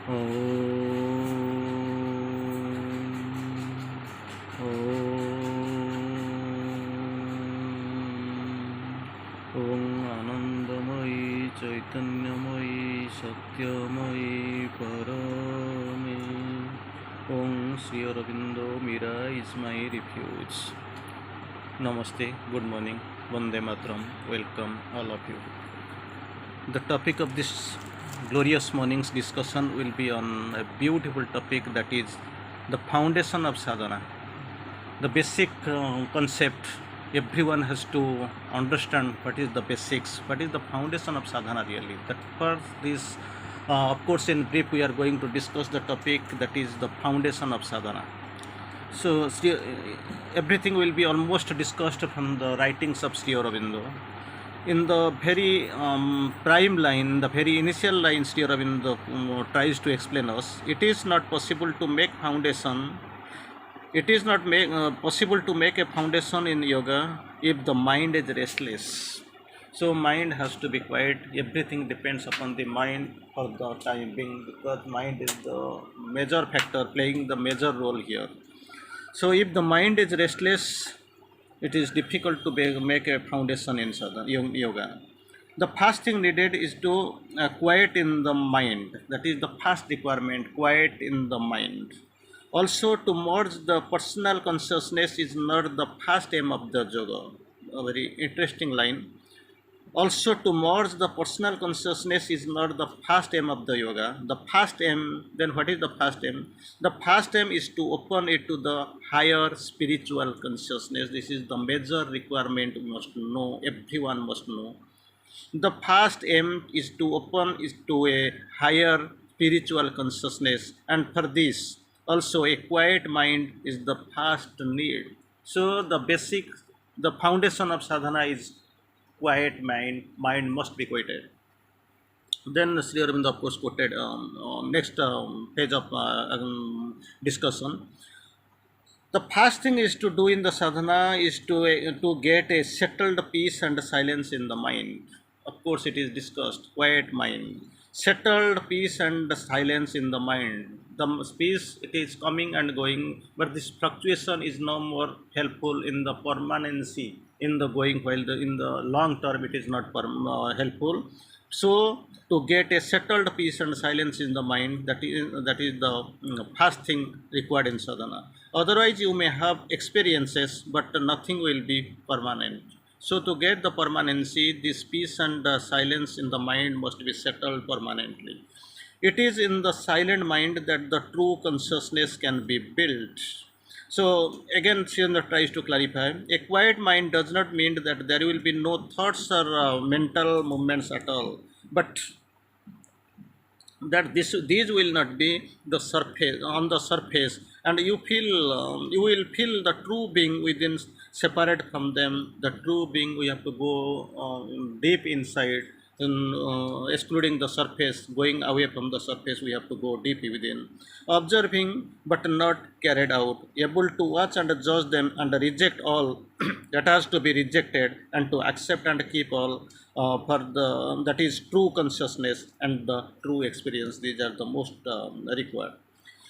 Om Anandamayi चैतन्यमयी सत्यमयी Parme Om Sri Aurobindo Mira is my refuge. Namaste, good morning, Vande Mataram, welcome all of you. The topic of this glorious morning's discussion will be on a beautiful topic, that is the foundation of sadhana. The basic concept, everyone has to understand what is the basics, what is the foundation of sadhana really. That for this, of course, in brief we are going to discuss the topic, that is the foundation of sadhana. So everything will be almost discussed from the writings of Sri Aurobindo. In the very prime line, the very initial line, Sri Aurobindo tries to explain us, it is not possible to make foundation. It is not possible to make a foundation in yoga if the mind is restless. So mind has to be quiet. Everything depends upon the mind for the time being, because mind is the major factor playing the major role here. So if the mind is restless, it is difficult to make a foundation in sadhana, yoga. The first thing needed is to quiet in the mind. That is the first requirement, quiet in the mind. Also, to merge the personal consciousness is not the first aim of the yoga. A very interesting line. Also, to merge the personal consciousness is not the first aim of the yoga. The first aim, then what is the first aim? The first aim is to open it to the higher spiritual consciousness. This is the major requirement we must know, everyone must know. The first aim is to open it to a higher spiritual consciousness, and for this, also a quiet mind is the first need. So the foundation of sadhana is quiet mind. Mind must be quieted. Then Sri Aurobindo, of course, quoted next page of discussion. The first thing is to do in the sadhana is to get a settled peace and silence in the mind. Of course, it is discussed, quiet mind, settled peace and silence in the mind. The peace, it is coming and going, but this fluctuation is no more helpful in the permanency in the going, while in the long term it is not helpful. So to get a settled peace and silence in the mind, that is the first thing required in sadhana. Otherwise, you may have experiences, but nothing will be permanent. So to get the permanency, this peace and silence in the mind must be settled permanently. It is in the silent mind that the true consciousness can be built. So again, Srinath tries to clarify, a quiet mind does not mean that there will be no thoughts or mental movements at all, but that these will not be the surface on the surface, and you will feel the true being within, separate from them. The true being, we have to go deep inside, excluding the surface, going away from the surface. We have to go deep within, observing but not carried out, able to watch and judge them and reject all that has to be rejected, and to accept and keep all for the that is true consciousness and the true experience. These are the most required.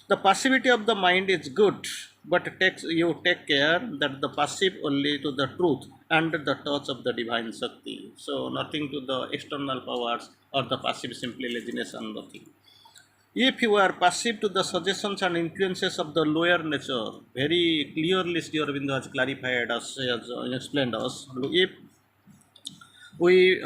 The passivity of the mind is good, but you take care that the passive only to the truth and the touch of the divine Shakti. So nothing to the external powers, or the passive simply laziness and nothing. If you are passive to the suggestions and influences of the lower nature, very clearly Sri Aurobindo has clarified us, has explained us. If we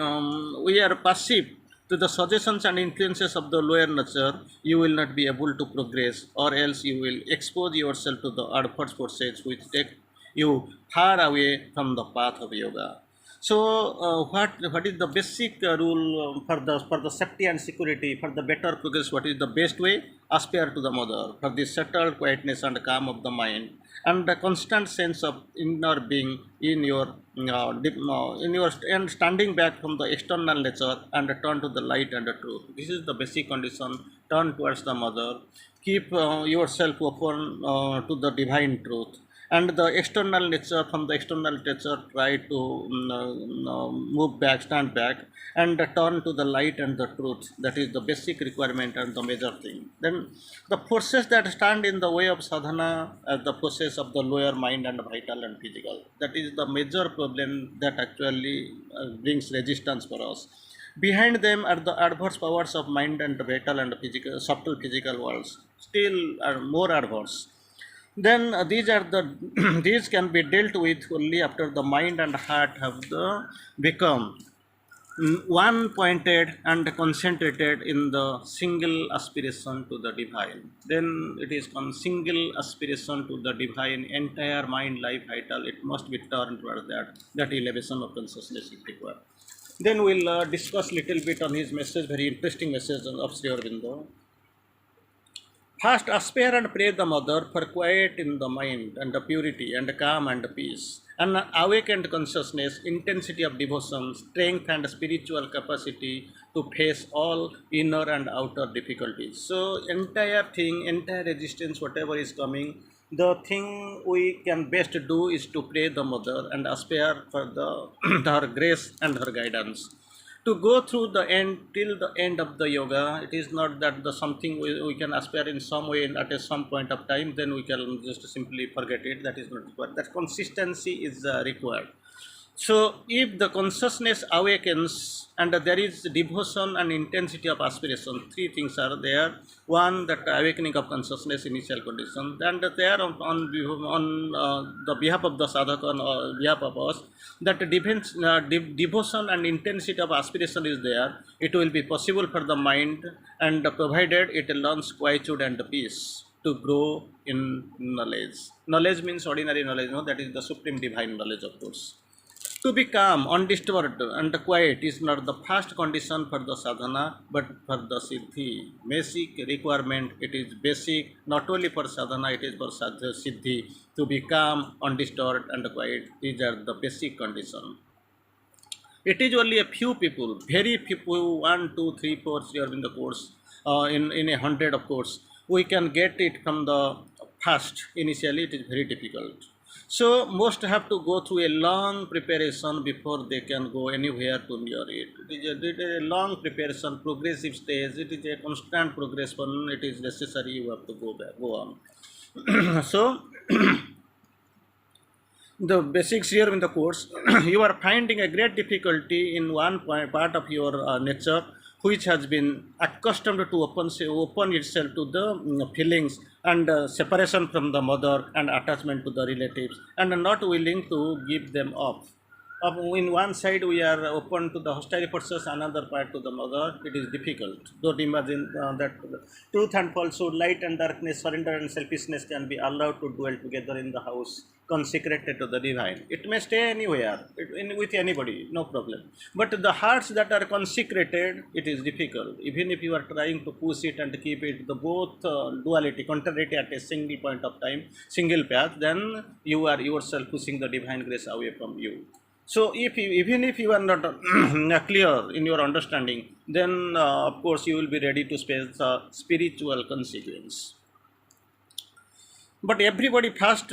are passive to the suggestions and influences of the lower nature, you will not be able to progress, or else you will expose yourself to the adverse forces which take you far away from the path of yoga. So, what is the basic rule for the safety and security, for the better progress? What is the best way? Aspire to the mother for the settled quietness and calm of the mind, and the constant sense of inner being in your and standing back from the external nature and turn to the light and the truth. This is the basic condition. Turn towards the mother. Keep yourself open to the divine truth, and the external nature, from the external nature try to move back, stand back, and turn to the light and the truth. That is the basic requirement and the major thing. Then the forces that stand in the way of sadhana are the forces of the lower mind and vital and physical. That is the major problem that actually brings resistance for us. Behind them are the adverse powers of mind and vital and physical, subtle physical worlds, still are more adverse. Then these are the these can be dealt with only after the mind and heart have become one pointed and concentrated in the single aspiration to the divine. Then it is on single aspiration to the divine, entire mind, life, vital, it must be turned toward that elevation of consciousness is required. Then we'll discuss little bit on his message, very interesting message of Sri Aurobindo. First, aspire and pray the Mother for quiet in the mind and the purity and calm and peace, and awakened consciousness, intensity of devotion, strength and spiritual capacity to face all inner and outer difficulties. So, entire thing, entire resistance, whatever is coming, the thing we can best do is to pray the Mother and aspire for the her grace and her guidance to go through the end till the end of the yoga. It is not that the something we can aspire in some way at a some point of time, then we can just simply forget it. That is not required. That consistency is required. So if the consciousness awakens and there is devotion and intensity of aspiration, three things are there. One, that awakening of consciousness, initial condition, and there on the behalf of the sadhaka, on behalf of us, that devotion and intensity of aspiration is there. It will be possible for the mind, and provided it learns quietude and peace to grow in knowledge. Knowledge means ordinary knowledge, no? That is the supreme divine knowledge, of course. To be calm, undisturbed, and quiet is not the first condition for the sadhana, but for the siddhi. Basic requirement, it is basic, not only for sadhana, it is for siddhi. To be calm, undisturbed, and quiet, these are the basic condition. It is only a few people, very few, 1, 2, 3, 4, in the course, in 100 of course, we can get it from the first. Initially, it is very difficult. So most have to go through a long preparation before they can go anywhere to near it. It is a long preparation, progressive stage. It is a constant progression. It is necessary. You have to go on. So the basics here in the course, you are finding a great difficulty in one part of your nature, which has been accustomed to open itself to the feelings and separation from the mother and attachment to the relatives, and not willing to give them up. In one side we are open to the hostile forces, another part to the mother. It is difficult. Don't imagine that truth and falsehood, light and darkness, surrender and selfishness can be allowed to dwell together in the house consecrated to the divine. It may stay anywhere, with anybody, no problem. But the hearts that are consecrated, it is difficult. Even if you are trying to push it and keep it, the both duality, contrariety at a single point of time, single path, then you are yourself pushing the divine grace away from you. So even if you are not clear in your understanding, then of course you will be ready to face the spiritual consequence. But everybody first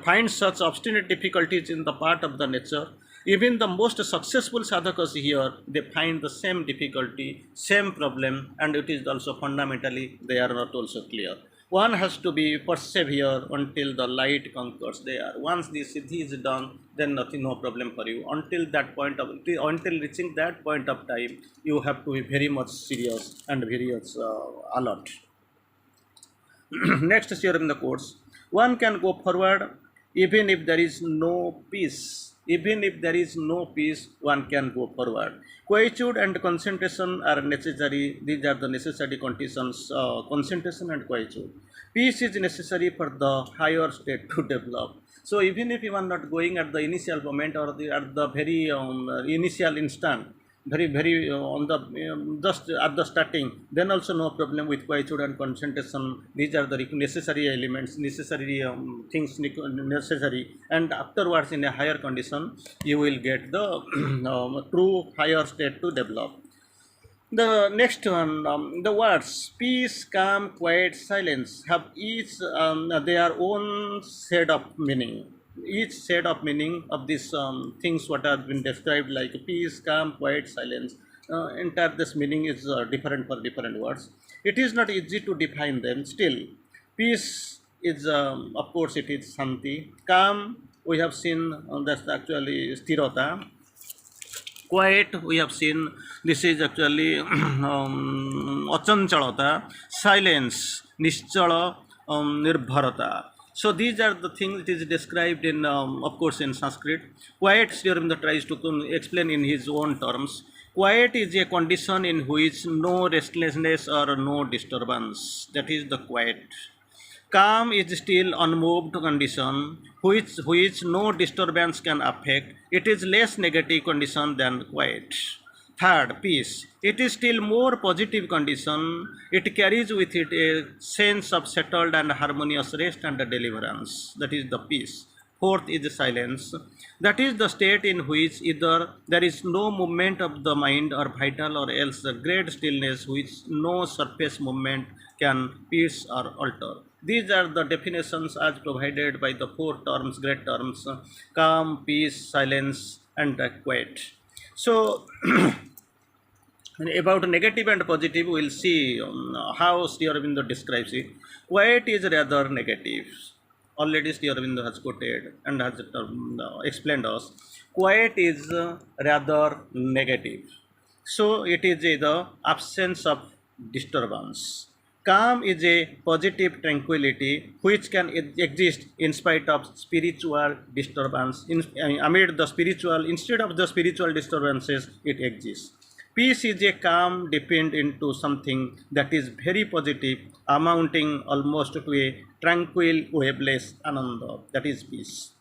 finds such obstinate difficulties in the part of the nature. Even the most successful sadhakas here, they find the same difficulty, same problem, and it is also fundamentally they are not also clear. One has to be persevere until the light conquers there. Once the siddhi is done, then nothing, no problem for you. Until reaching that point of time, you have to be very much serious and very much alert. Next year in the course, one can go forward even if there is no peace. Even if there is no peace, one can go forward. Quietude and concentration are necessary. These are the necessary conditions, concentration and quietude. Peace is necessary for the higher state to develop. So even if you are not going at the initial moment or at the very initial instant, very on the just at the starting, then also no problem with quietude and concentration. These are the necessary elements, necessary things necessary, and afterwards in a higher condition you will get the true higher state to develop. The next one, the words peace, calm, quiet, silence have each their own set of meaning. Each set of meaning of these things what have been described like peace, calm, quiet, silence. Entire this meaning is different for different words. It is not easy to define them. Still, peace is of course it is Santi. Calm we have seen that's actually Sthirata. Quiet we have seen this is actually achanchalata, silence nischala, nirbharata. So these are the things it is described in of course in Sanskrit. Quiet Sri Aurobindo tries to explain in his own terms. Quiet is a condition in which no restlessness or no disturbance, that is the quiet. Calm is still unmoved condition which no disturbance can affect. It is less negative condition than quiet. Third, peace. It is still more positive condition. It carries with it a sense of settled and harmonious rest and deliverance. That is the peace. Fourth is silence. That is the state in which either there is no movement of the mind or vital or else the great stillness which no surface movement can pierce or alter. These are the definitions as provided by the four terms, great terms, calm, peace, silence, and quiet. So, about negative and positive, we'll see how Sri Aurobindo describes it. Quiet is rather negative. Already Sri Aurobindo has quoted and has explained us. Quiet is rather negative. So it is the absence of disturbance. Calm is a positive tranquility which can exist in spite of spiritual disturbance. Amid the spiritual, instead of the spiritual disturbances, it exists. Peace is a calm depend into something that is very positive, amounting almost to a tranquil, waveless ananda. That is peace.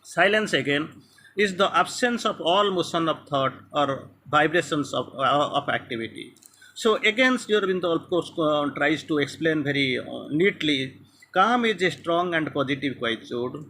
Silence again is the absence of all motion of thought or vibrations of activity. So again, Sri Aurobindo of course tries to explain very neatly. Calm is a strong and positive quietude.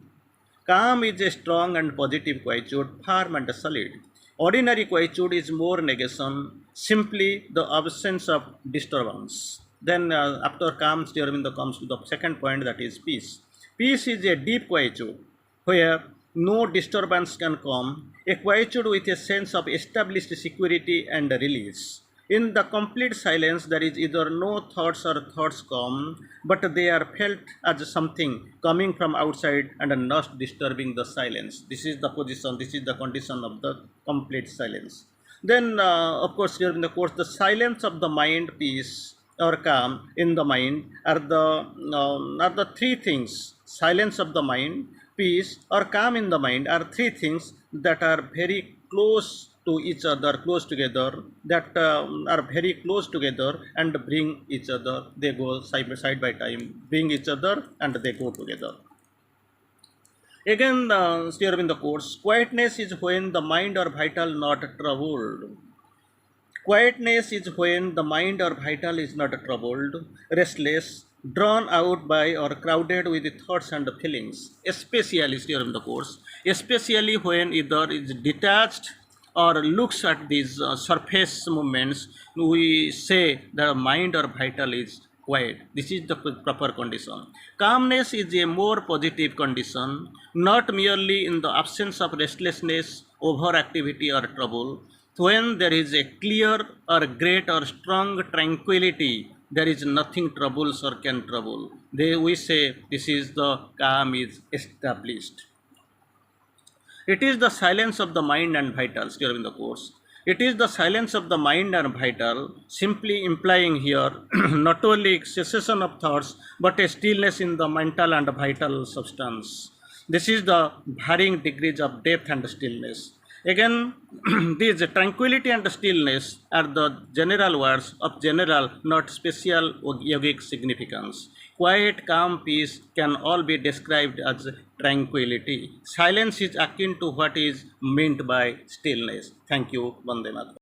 Calm is a strong and positive quietude, firm and solid. Ordinary quietude is more negation, simply the absence of disturbance. Then after calm, Sri Aurobindo comes to the second point, that is peace. Peace is a deep quietude where no disturbance can come, a quietude with a sense of established security and release. In the complete silence, there is either no thoughts or thoughts come, but they are felt as something coming from outside and not disturbing the silence. This is the position, this is the condition of the complete silence. Then, of course, here in the course, the silence of the mind, peace or calm in the mind are the three things. Silence of the mind, peace or calm in the mind are three things that are very close to each other, close together, that are very close together and bring each other. They go side by time, bring each other and they go together. Again, here in the course, quietness is when the mind or vital not troubled. Quietness is when the mind or vital is not troubled, restless, drawn out by or crowded with thoughts and feelings, especially here in the course, especially when either is detached or looks at these surface movements, we say the mind or vital is quiet. This is the proper condition. Calmness is a more positive condition, not merely in the absence of restlessness, overactivity, or trouble. When there is a clear or great or strong tranquility, there is nothing troubles or can trouble. We say this is the calm is established. It is the silence of the mind and vitals here in the course. It is the silence of the mind and vital, simply implying here not only cessation of thoughts, but a stillness in the mental and vital substance. This is the varying degrees of depth and stillness. Again, these tranquility and stillness are the general words of general, not special yogic significance. Quiet, calm, peace can all be described as tranquility. Silence is akin to what is meant by stillness. Thank you, Vande Mataram.